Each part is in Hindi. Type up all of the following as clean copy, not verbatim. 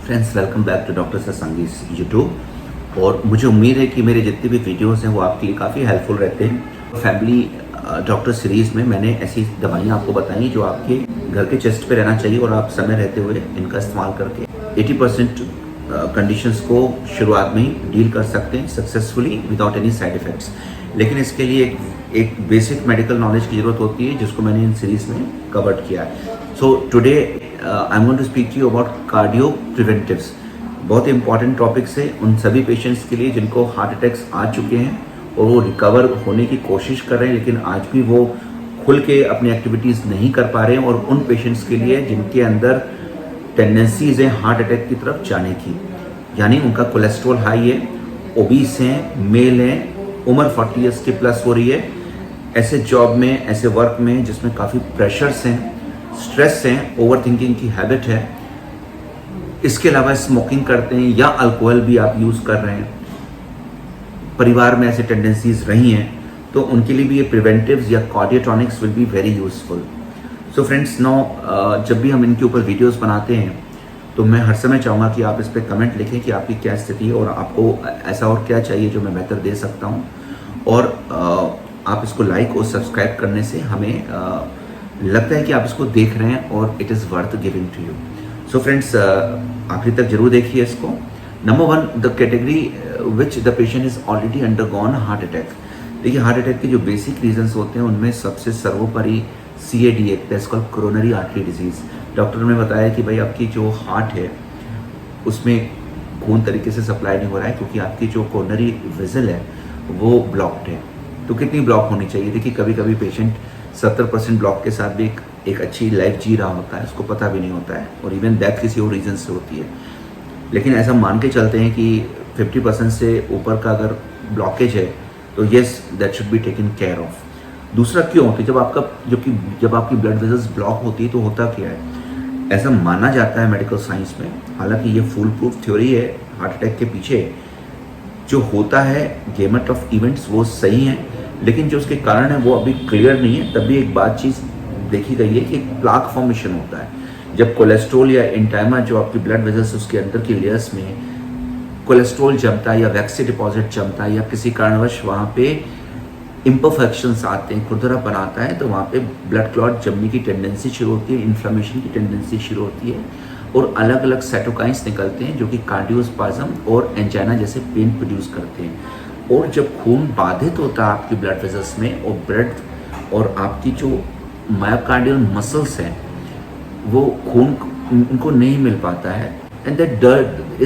Friends, welcome back to doctor Satsangi's YouTube. और मुझे उम्मीद है कि मेरे जितने भी वीडियोस हैं वो आपके लिए काफ़ी हेल्पफुल रहते हैं। फैमिली डॉक्टर सीरीज़ में मैंने ऐसी दवाइयाँ आपको बताई जो आपके घर के चेस्ट पे रहना चाहिए और आप समय रहते हुए इनका इस्तेमाल करके 80% कंडीशंस को शुरुआत में ही डील कर सकते हैं successfully without any side effects. लेकिन इसके लिए एक बेसिक मेडिकल नॉलेज की ज़रूरत होती है जिसको मैंने इन सीरीज़ में कवर किया है। So today I am going to speak to you about cardio preventives. बहुत इंपॉर्टेंट टॉपिक्स है उन सभी पेशेंट्स के लिए जिनको हार्ट अटैक्स आ चुके हैं और वो रिकवर होने की कोशिश कर रहे हैं, लेकिन आज भी वो खुल के अपनी एक्टिविटीज़ नहीं कर पा रहे हैं। और उन पेशेंट्स के लिए जिनके अंदर टेंडेंसीज हैं हार्ट अटैक की तरफ जाने की, यानी उनका कोलेस्ट्रॉल हाई है, ओबीस हैं, मेल हैं, उम्र 40 ईयर्स के प्लस हो रही है, ऐसे जॉब में, ऐसे वर्क में जिसमें काफ़ी प्रेशर्स हैं, स्ट्रेस हैं, ओवर थिंकिंग की हैबिट है, इसके अलावा स्मोकिंग करते हैं या अल्कोहल भी आप यूज़ कर रहे हैं, परिवार में ऐसे टेंडेंसीज रही हैं, तो उनके लिए भी ये प्रिवेंटिव्स या cardiotonics will be very useful. So friends, now जब भी हम इनके ऊपर वीडियोस बनाते हैं तो मैं हर समय चाहूँगा कि आप इस पर कमेंट लिखें कि आपकी क्या स्थिति है और आपको ऐसा और क्या चाहिए जो मैं बेहतर दे सकता हूँ। और आप इसको लाइक और सब्सक्राइब करने से हमें लगता है कि आप इसको देख रहे हैं और it is worth giving to you. So friends, आखिरी तक जरूर देखिए इसको। Number 1, the category which the patient is already undergone heart attack. देखिए, हार्ट अटैक के जो बेसिक रीजंस होते हैं उनमें सबसे सर्वोपरि CAD एक that's called coronary artery disease. Doctor ने बताया कि भाई आपकी जो हार्ट है उसमें खून तरीके से सप्लाई नहीं हो रहा है क्योंकि आपकी जो कोरोनरी वेसल है वो ब्लॉक्ड है। तो कितनी ब्लॉक होनी चाहिए? देखिए, कभी कभी पेशेंट 70% ब्लॉक के साथ भी एक अच्छी लाइफ जी रहा होता है, उसको पता भी नहीं होता है, और इवन डेथ किसी और रीजन से होती है। लेकिन ऐसा मान के चलते हैं कि 50% से ऊपर का अगर ब्लॉकेज है तो yes, that should be taken care of. दूसरा क्यों? कि जब आपकी ब्लड वेसल्स ब्लॉक होती है तो होता क्या है, ऐसा माना जाता है मेडिकल साइंस में, हालांकि ये फुल प्रूफ थ्योरी है हार्ट अटैक के पीछे जो होता है गेमट ऑफ इवेंट्स वो सही हैं, लेकिन जो उसके कारण है वो अभी क्लियर नहीं है। तब भी एक बात चीज़ देखी गई है कि एक प्लाक फॉर्मेशन होता है जब कोलेस्ट्रॉल या इंटाइमा जो आपकी ब्लड वेसल्स उसके अंदर की लेयर्स में कोलेस्ट्रॉल जमता है या वैक्सी डिपॉजिट जमता है या किसी कारणवश वहाँ पे इम्परफेक्शंस आते हैं, खुरदरा बनाता है, तो वहाँ पे ब्लड क्लॉट जमने की टेंडेंसी शुरू होती है, इन्फ्लेमेशन की टेंडेंसी शुरू होती है और अलग अलग साइटोकाइंस निकलते हैं जो कि कार्डियोस्पाज्म और एंजाइना जैसे पेन प्रोड्यूस करते हैं। और जब खून बाधित होता है आपकी ब्लड वेसल्स में और ब्लड और आपकी जो मायोकार्डियल मसल्स हैं वो खून उनको नहीं मिल पाता है, एंड दैट दर्द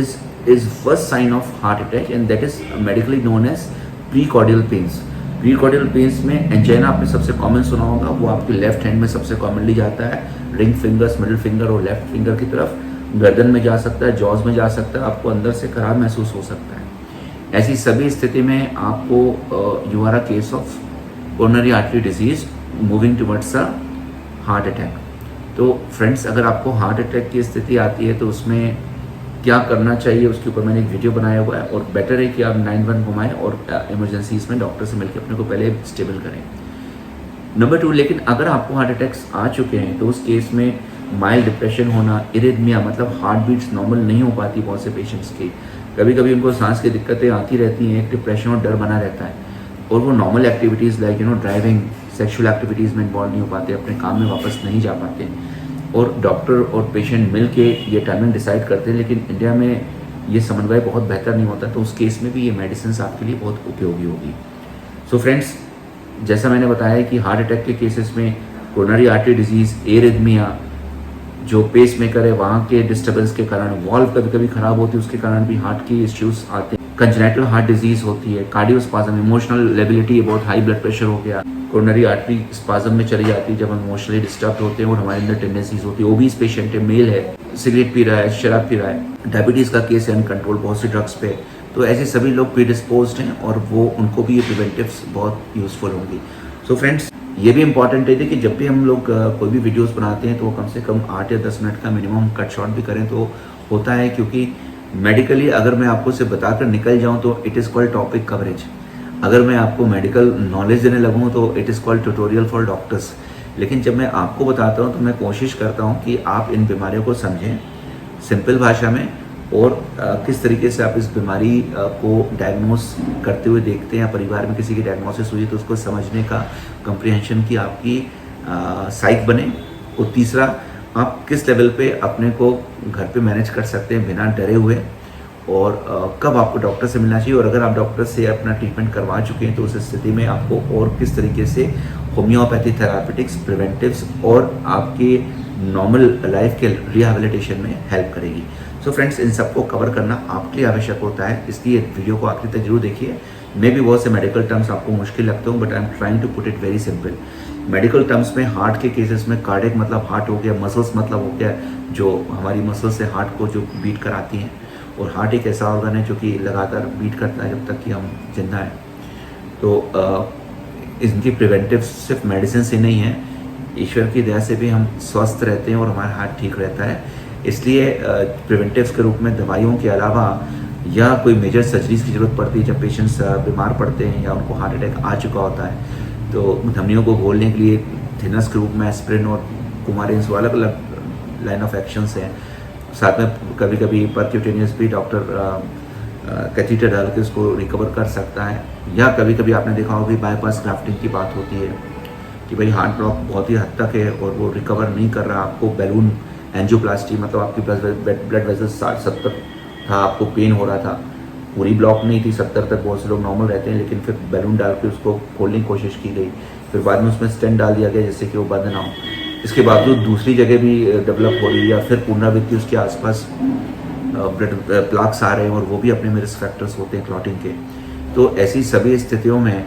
is first sign of heart attack and that is medically known as precordial pains. Precordial pains में एंजाइना आपने सबसे कॉमन सुना होगा, वो आपके लेफ्ट हैंड में सबसे कॉमनली जाता है, रिंग फिंगर्स, मिडिल फिंगर और लेफ्ट फिंगर की तरफ, गर्दन में जा सकता है, जॉज में जा सकता है, आपको अंदर से खराब महसूस हो सकता है। ऐसी सभी स्थिति में आपको you are a case of coronary artery disease moving towards a heart attack. तो फ्रेंड्स, अगर आपको हार्ट अटैक की स्थिति आती है तो उसमें क्या करना चाहिए उसके ऊपर मैंने एक वीडियो बनाया हुआ है, और बेटर है कि आप 91 घुमाएं और इमरजेंसीज में डॉक्टर से मिलकर अपने को पहले स्टेबल करें। नंबर 2, लेकिन अगर आपको हार्ट अटैक्स आ चुके हैं तो उस केस में माइल्ड डिप्रेशन होना, इरिथमिया मतलब हार्ट बीट्स नॉर्मल नहीं हो पाती बहुत से पेशेंट्स की, कभी कभी उनको सांस की दिक्कतें आती रहती हैं, एक डिप्रेशन और डर बना रहता है और वो normal activities like driving, sexual activities में इन्वॉल्व नहीं हो पाते, अपने काम में वापस नहीं जा पाते, और डॉक्टर और पेशेंट मिल के ये टाइमिंग डिसाइड करते हैं। लेकिन इंडिया में ये समन्वय बहुत बेहतर नहीं होता, तो उस केस में भी ये मेडिसिन आपके लिए बहुत उपयोगी होगी। सो फ्रेंड्स, जैसा मैंने बताया कि हार्ट अटैक के केसेस में कोरोनरी आर्टरी डिजीज़, एरिथमिया, जो पेस मेकर है वहाँ के डिस्टर्बेंस के कारण, वॉल्व कभी कभी खराब होती है उसके कारण भी हार्ट की इश्यूज आते हैं, कंजेनिटल हार्ट डिजीज होती है, कार्डियोस्पाज्म, इमोशनल लेबिलिटी, बहुत हाई ब्लड प्रेशर हो गया, कोरोनरी आर्टरी स्पाज्म में चली जाती है जब हम इमोशनली डिस्टर्ब होते हैं और हमारे अंदर टेंडेंसीज होती है, ओबीस पेशेंट है, मेल है, सिगरेट पी रहा है, शराब पी रहा है, डायबिटीज़ का केस है अनकंट्रोल, बहुत से ड्रग्स पे, तो ऐसे सभी लोग प्रीडिस्पोज्ड हैं और वो उनको भी ये प्रिवेंटिव्स बहुत यूजफुल होंगी। सो फ्रेंड्स, ये भी इंपॉर्टेंट है कि जब भी हम लोग कोई भी वीडियोस बनाते हैं तो कम से कम 8 या 10 मिनट का मिनिमम कट शॉट भी करें तो होता है, क्योंकि मेडिकली अगर मैं आपको से बताकर निकल जाऊं तो it is called topic coverage, अगर मैं आपको मेडिकल नॉलेज देने लगूँ तो it is called tutorial for doctors. लेकिन जब मैं आपको बताता हूँ तो मैं कोशिश करता हूँ कि आप इन बीमारियों को समझें सिंपल भाषा में और किस तरीके से आप इस बीमारी को डायग्नोस करते हुए देखते हैं, या परिवार में किसी की डायग्नोसिस हुई है तो उसको समझने का कम्प्रिहेंशन की आपकी साइक बने। और तीसरा, आप किस लेवल पे अपने को घर पे मैनेज कर सकते हैं बिना डरे हुए, और कब आपको डॉक्टर से मिलना चाहिए, और अगर आप डॉक्टर से अपना ट्रीटमेंट करवा चुके हैं तो उस स्थिति में आपको और किस तरीके से होम्योपैथी थेरापेटिक्स, प्रिवेंटिव्स और आपके नॉर्मल लाइफ के रिहैबिलिटेशन में हेल्प करेगी। सो फ्रेंड्स, इन सबको कवर करना आपके लिए आवश्यक होता है, इसलिए वीडियो को आखिर तक जरूर देखिए। मे भी बहुत से मेडिकल टर्म्स आपको मुश्किल लगते हो, but I am trying to put it very simple. Medical terms में हार्ट के केसेस में कार्डियक मतलब हार्ट हो गया, मसल्स मतलब हो गया जो हमारी मसल्स से हार्ट को जो बीट कराती हैं, और हार्ट एक ऐसा ऑर्गन है जो कि लगातार बीट करता है जब तक कि हम जिंदा हैं। तो इनकी प्रिवेंटिव सिर्फ मेडिसिन से नहीं है, ईश्वर की दया से भी हम स्वस्थ रहते हैं और हमारा हार्ट ठीक रहता है। इसलिए प्रिवेंटिव्स के रूप में दवाइयों के अलावा या कोई मेजर सर्जरीज की ज़रूरत पड़ती है जब पेशेंट्स बीमार पड़ते हैं या उनको हार्ट अटैक आ चुका होता है, तो धमनियों को खोलने के लिए थिनर्स के रूप में एस्पिरिन और कुमारिन्स, अलग अलग लाइन ऑफ एक्शंस हैं। साथ में कभी कभी परक्यूटेनियस भी डॉक्टर कैथीटर डाल के उसको रिकवर कर सकता है, या कभी कभी आपने देखा होगा कि बाईपास ग्राफ्टिंग की बात होती है कि भाई हार्ट ब्लॉक बहुत ही हद तक है और वो रिकवर नहीं कर रहा, आपको बैलून एंजियोप्लास्टी, मतलब आपकी ब्लड वेसल 60-70 था, आपको पेन हो रहा था, पूरी ब्लॉक नहीं थी, 70 तक बहुत से लोग नॉर्मल रहते हैं, लेकिन फिर बैलून डाल के उसको खोलने की कोशिश की गई, फिर बाद में उसमें स्टेंट डाल दिया गया जिससे कि वो बंद ना हो। इसके बावजूद दूसरी जगह भी डेवलप हो रही है, या फिर पुनरावृत्ति उसके आसपास ब्लड प्लाक्स आ रहे हैं, और वो भी अपने में रिस्क फैक्टर्स होते हैं क्लॉटिंग के। तो ऐसी सभी स्थितियों में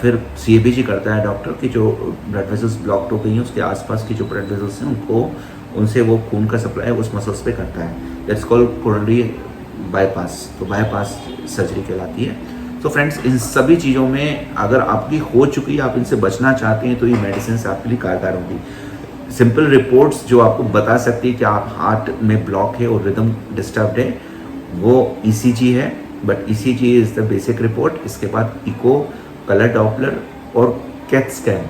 फिर CABG करता है डॉक्टर की जो ब्लड वेसल्स ब्लॉक्ड हो गई हैं उसके आसपास की जो ब्लड वेसल्स हैं उनसे वो खून का सप्लाई उस मसल्स पे करता है। That's called coronary bypass. तो बाईपास सर्जरी कहलाती है। तो फ्रेंड्स, इन सभी चीज़ों में अगर आपकी हो चुकी है, आप इनसे बचना चाहते हैं, तो ये मेडिसिन आपके लिए कारगर होगी। सिंपल रिपोर्ट्स जो आपको बता सकती है कि आप हार्ट में ब्लॉक है और रिदम डिस्टर्ब्ड है, वो ECG है, but ECG is the basic report. इसके बाद इको, कलर डॉपलर और कैथ स्कैन,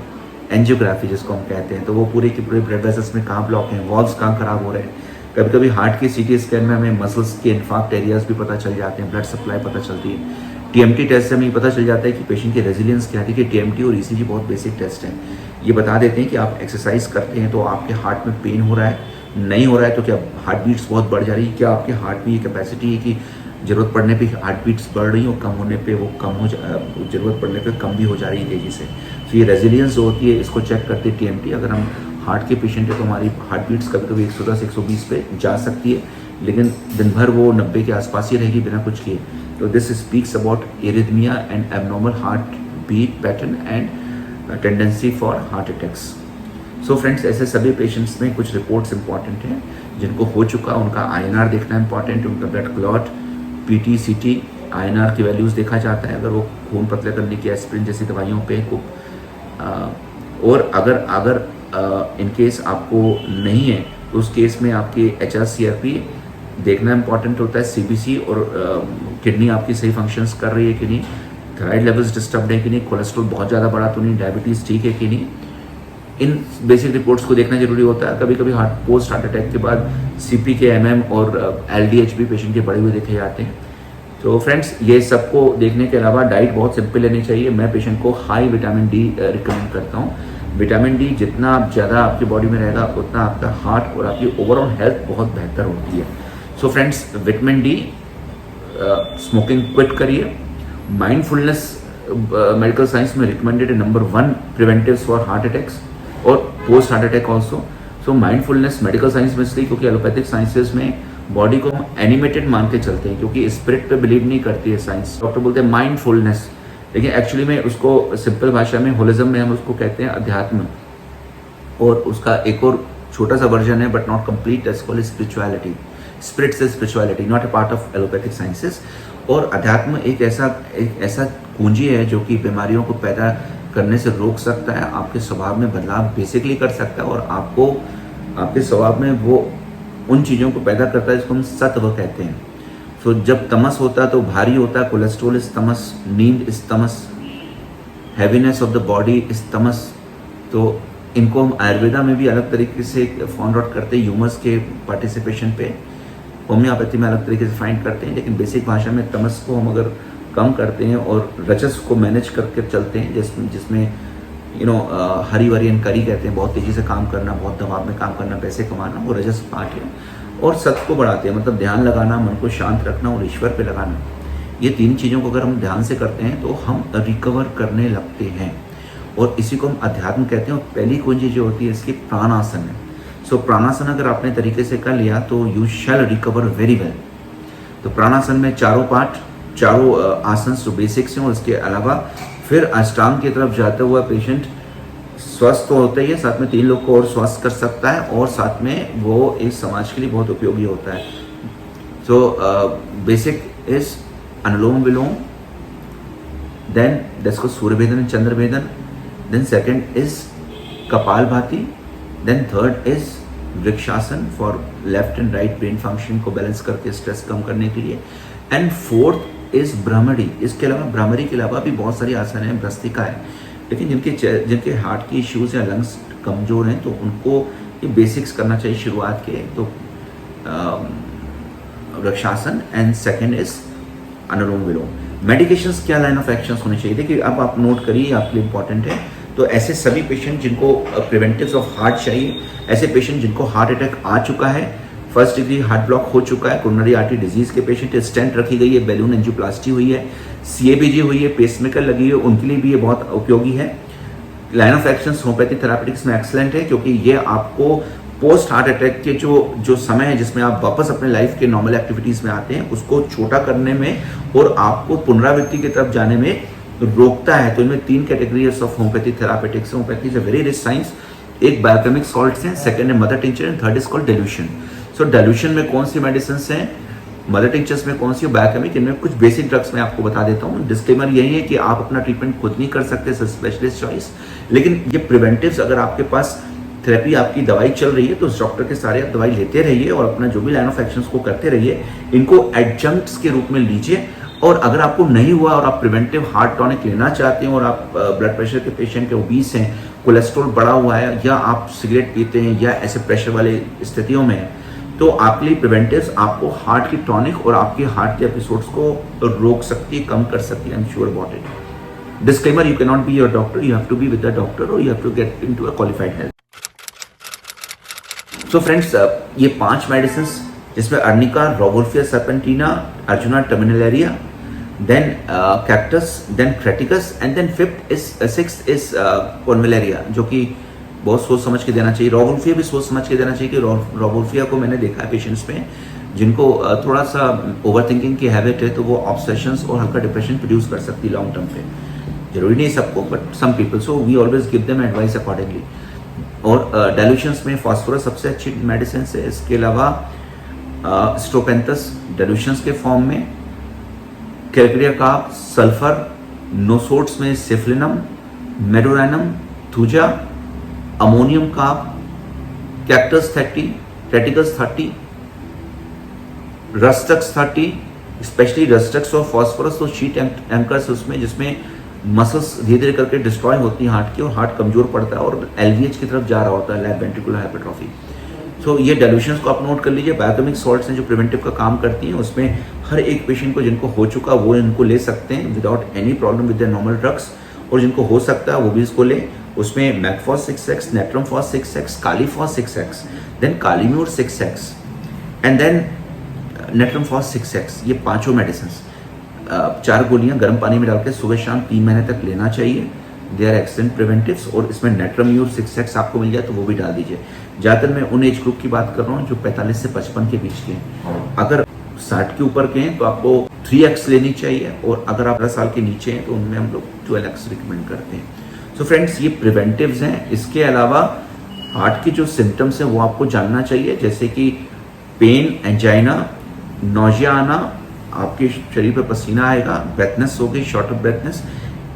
एंजियोग्राफी जिसको हम कहते हैं, तो वो पूरे के पूरे ब्लड वेसल्स में कहाँ ब्लॉक हैं, वॉल्व्स कहाँ खराब हो रहे हैं। कभी कभी हार्ट के CT स्कैन में हमें मसल्स के इन्फार्क्ट एरियाज भी पता चल जाते हैं, ब्लड सप्लाई पता चलती है। TMT टेस्ट से हमें पता चल जाता है कि पेशेंट की रेजिलियंस क्या है। कि TMT और ECG बहुत बेसिक टेस्ट हैं, ये बता देते हैं कि आप एक्सरसाइज करते हैं तो आपके हार्ट में पेन हो रहा है, नहीं हो रहा है तो क्या हार्ट बीट्स बहुत बढ़ जा रही है, क्या आपके हार्ट में ये कैपेसिटी है कि ज़रूरत पड़ने पे हार्ट बीट्स बढ़ रही हैं और कम होने पे वो कम हो ज़रूरत पड़ने पे कम भी हो जा रही है तेज़ी से। तो ये रेजिलियंस जो होती है इसको चेक करते हैं TMT। अगर हम हार्ट के पेशेंट है तो हमारी हार्ट बीट्स कभी कभी 110-120 पे जा सकती है, लेकिन दिन भर वो 90 के आसपास ही रहेगी बिना कुछ किए। तो this speaks about arrhythmia and abnormal heart beat pattern and tendency for heart attacks. So friends, ऐसे सभी पेशेंट्स में कुछ रिपोर्ट्स इंपॉर्टेंट हैं जिनको हो चुका, उनका INR देखना इंपॉर्टेंट, उनका blood clot, PT, CT, INR की वैल्यूज़ देखा जाता है अगर वो खून पतले करने की एस्पिरिन जैसी दवाइयों पे को। और अगर इन केस आपको नहीं है तो उस केस में आपके HRCRP देखना इंपॉर्टेंट होता है, CBC, और किडनी आपकी सही फंक्शंस कर रही है कि नहीं, थायराइड लेवल्स डिस्टर्ब है कि नहीं, कोलेस्ट्रॉल बहुत ज़्यादा बढ़ा तो नहीं, डायबिटीज़ ठीक है कि नहीं। इन बेसिक रिपोर्ट्स को देखना जरूरी होता है। कभी कभी पोस्ट हार्ट अटैक के बाद CPK, MM और LDH भी पेशेंट के बढ़े हुए देखे जाते हैं। तो फ्रेंड्स, ये सबको देखने के अलावा डाइट बहुत सिंपल लेनी चाहिए। मैं पेशेंट को हाई विटामिन D रिकमेंड करता हूँ। विटामिन D जितना ज़्यादा आपकी बॉडी में रहेगा उतना आपका हार्ट और आपकी ओवरऑल हेल्थ बहुत बेहतर होती है। So friends, vitamin D, smoking quit करिए। माइंडफुलनेस मेडिकल साइंस में recommended number 1 preventives for heart attacks और post heart attack also. So mindfulness medical science में इसलिए क्योंकि एलोपैथिक साइंसेज में बॉडी को हम एनिमेटेड मान के चलते हैं, क्योंकि स्पिरिट पे बिलीव नहीं करती है साइंस। डॉक्टर बोलते हैं माइंडफुलनेस, लेकिन एक्चुअली में उसको सिंपल भाषा में होलिज्म में हम उसको कहते हैं अध्यात्म, और उसका एक और छोटा सा वर्जन है but not complete, that's called spirituality. Spirit से spirituality, not a part of allopathic sciences. और अध्यात्म एक ऐसा कुंजी है जो कि बीमारियों को पैदा करने से रोक सकता है, आपके स्वभाव में बदलाव बेसिकली कर सकता है, और आपको आपके स्वभाव में वो उन चीज़ों को पैदा करता है जिसको हम सत्व कहते हैं। तो जब तमस होता है तो भारी होता है, कोलेस्ट्रॉल इज तमस, नींद is Tamas, heaviness of the body is तमस। तो इनको हम आयुर्वेदा में भी अलग तरीके से फाउंड आउट करते हैं ह्यूमस के पार्टिसिपेशन पे। होम्योपैथी में अलग तरीके से फाइंड करते हैं, लेकिन बेसिक भाषा में तमस को हम अगर कम करते हैं और रजस को मैनेज करके चलते हैं, जिसमें हरी वरी एंड करी कहते हैं, बहुत तेज़ी से काम करना, बहुत दबाव में काम करना, पैसे कमाना, वो रजस पार्ट है। और सत्व को बढ़ाते हैं, मतलब ध्यान लगाना, मन को शांत रखना और ईश्वर पे लगाना। ये 3 चीज़ों को अगर हम ध्यान से करते हैं तो हम रिकवर करने लगते हैं, और इसी को हम अध्यात्म कहते हैं। और पहली कुंजी जो होती है इसकी प्राणासन है। सो प्राणासन अगर आपने तरीके से कर लिया तो you shall recover very well. तो प्राणासन में चारों आसन जो बेसिक्स हैं, और इसके अलावा फिर अष्टांग की तरफ जाता हुआ पेशेंट स्वस्थ तो होता ही है, साथ में 3 लोग को और स्वस्थ कर सकता है, और साथ में वो इस समाज के लिए बहुत उपयोगी होता है। So basic is anulom vilom, then जिसको Surya Bhedan, Chandra Bhedan, then second is kapalbhati, then third is vrikshasana for left and right brain function को बैलेंस करके स्ट्रेस कम करने के लिए, एंड फोर्थ इज भ्रमरी। इसके अलावा भ्रमरी के अलावा भी बहुत सारी आसन है, भ्रस्तिका है, लेकिन जिनके हार्ट की इश्यूज या लंग्स कमज़ोर हैं तो उनको ये बेसिक्स करना चाहिए शुरुआत के। तो vrikshasana and second is anulom vilom. Medications क्या लाइन ऑफ एक्शंस होने चाहिए, देखिए अब आप नोट करिए, आपके लिए इंपॉर्टेंट है। तो ऐसे सभी पेशेंट जिनको प्रिवेंटिव्स ऑफ हार्ट चाहिए, ऐसे पेशेंट जिनको हार्ट अटैक आ चुका है, फर्स्ट डिग्री हार्ट ब्लॉक हो चुका है, कोरोनरी आर्टरी डिजीज के पेशेंट, स्टेंट रखी गई है, बैलून एंजियोप्लास्टी हुई है, सीएबीजी हुई है, पेसमेकर लगी है, उनके लिए भी ये बहुत उपयोगी है। Line of actions homeopathy therapeutics में एक्सलेंट है, क्योंकि ये आपको पोस्ट हार्ट अटैक के जो समय है जिसमें आप वापस अपने लाइफ के नॉर्मल एक्टिविटीज में आते हैं, उसको छोटा करने में और आपको पुनरावृत्ति की तरफ जाने में रोकता है। तो इनमें 3 categories of homeopathy therapeutics. Homeopathy is a very rich science. एक बायोकेमिक सॉल्ट्स हैं, सेकंड है mother tincture, and third is called dilution. So dilution में कौन सी मेडिसिन हैं, मदर टिंचर्स में कौन सी, बायोकेमिक, इनमें कुछ बेसिक ड्रग्स मैं आपको बता देता हूँ। डिस्क्लेमर यही है कि आप अपना ट्रीटमेंट खुद नहीं कर सकते, स्पेशलिस्ट चॉइस, लेकिन ये प्रिवेंटिव्स अगर आपके पास थेरेपी आपकी दवाई चल रही है तो उस डॉक्टर के सारे आप दवाई लेते रहिए और अपना जो भी लाइन ऑफ एक्शंस को करते रहिए, इनको एडजंक्ट्स के रूप में लीजिए। और अगर आपको नहीं हुआ और आप प्रिवेंटिव हार्ट टॉनिक लेना चाहते हैं और आप ब्लड प्रेशर के पेशेंट के ओबीस हैं, कोलेस्ट्रॉल बढ़ा हुआ है, या आप सिगरेट पीते हैं, या ऐसे प्रेशर वाले स्थितियों में हैं, तो आपके लिए प्रिवेंटिव्स आपको हार्ट की टॉनिक और आपके हार्ट के एपिसोड्स को रोक सकती है, कम कर सकती है। I am sure about it. Disclaimer, you can not be your doctor, you have to be with the doctor और you have to get into a qualified health. So friends, ये 5 मेडिसिन जिसमें arnica, rauwolfia serpentina, arjuna terminalia, then cactus, then crataegus, and then sixth is convallaria, जो कि बहुत सोच समझ के देना चाहिए। रोवोल्फिया भी सोच समझ के देना चाहिए कि रोवोल्फिया को मैंने देखा है पेशेंट्स में जिनको थोड़ा सा ओवर थिंकिंग की हैबिट है, तो वो ऑब्सेशंस और हल्का डिप्रेशन प्रोड्यूस कर सकती है लॉन्ग टर्म पे। जरूरी नहीं सबको, but some people, so we always give them advice accordingly. और डाइल्यूशंस में फास्फोरस सबसे अच्छी मेडिसिन है। इसके अलावा स्ट्रोपेंथस डाइल्यूशंस के फॉर्म में, कैलक्रिया का सल्फर, नोसोट्स में सिफलिनम, मेडोराइनम, थूजा, अमोनियम का कैक्टस 30, क्रेटिकस 30, रस्टक्स 30, स्पेशली रस्टक्स और फास्फोरस, तो शीट एंकर्स उसमें जिसमें मसल्स धीरे धीरे करके डिस्ट्रॉय होती हैं हार्ट की और हार्ट कमजोर पड़ता है और एलवीएच की तरफ जा रहा होता है, लेफ्ट वेंट्रिकुलर हाइपरट्रॉफी। सो ये डाइल्यूशंस को आप नोट कर लीजिए। बायोकेमिक सॉल्ट्स हैं जो प्रिवेंटिव का काम करती हैं, उसमें हर एक पेशेंट को जिनको हो चुका वो इनको ले सकते हैं without any problem with the normal drugs, और जिनको हो सकता है वो भी इसको ले। उसमें mag phos 6x, natrum phos 6x, kali phos 6x, then kali mur 6x, and then natrum phos 6x। ये 5 मेडिसिन 4 गोलियां गर्म पानी में डाल के सुबह शाम 3 महीने तक लेना चाहिए। They are excellent preventives. और इसमें नेट्रम्यूर 6x आपको मिल जाए तो वो भी डाल दीजिए। ज़्यादातर मैं उन एज ग्रुप की बात कर रहा हूँ जो 45 से 55 के बीच के हैं। अगर 60 के ऊपर के हैं तो आपको 3x लेनी चाहिए, और अगर आप 10 साल के नीचे हैं तो उनमें हम लोग 12x रिकमेंड करते हैं। सो फ्रेंड्स, ये प्रिवेंटिव्स हैं। इसके अलावा हार्ट की जो सिम्टम्स हैं वो आपको जानना चाहिए, जैसे कि पेन, एंजाइना, नोजिया आना, आपके शरीर पर पसीना आएगा, ब्रेथनेस होगी, शॉर्ट ऑफ ब्रेथनेस।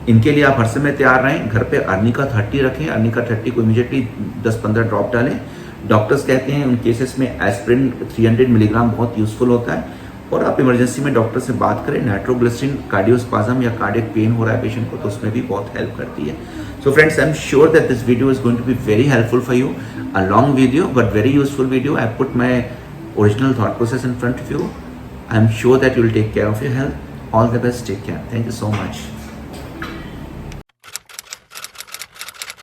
इनके लिए आप हर समय तैयार रहें। घर पे अर्निका 30 रखें। अर्निका 30 को इमीडिएटली 10-15 ड्रॉप डालें। डॉक्टर्स कहते हैं उन केसेस में एस्पिरिन 300 मिलीग्राम बहुत यूजफुल होता है, और आप इमरजेंसी में डॉक्टर से बात करें। नाइट्रोग्लिसरीन कार्डियोस्पाज्म या कार्डियक पेन हो रहा है पेशेंट को तो उसमें भी बहुत हेल्प करती है। So friends, I am sure that this video is going to be very helpful for you. A long video but very useful video. I put my original thought process in front of you. I'm sure that you'll take care of your health. All the best. Take care. Thank you so much.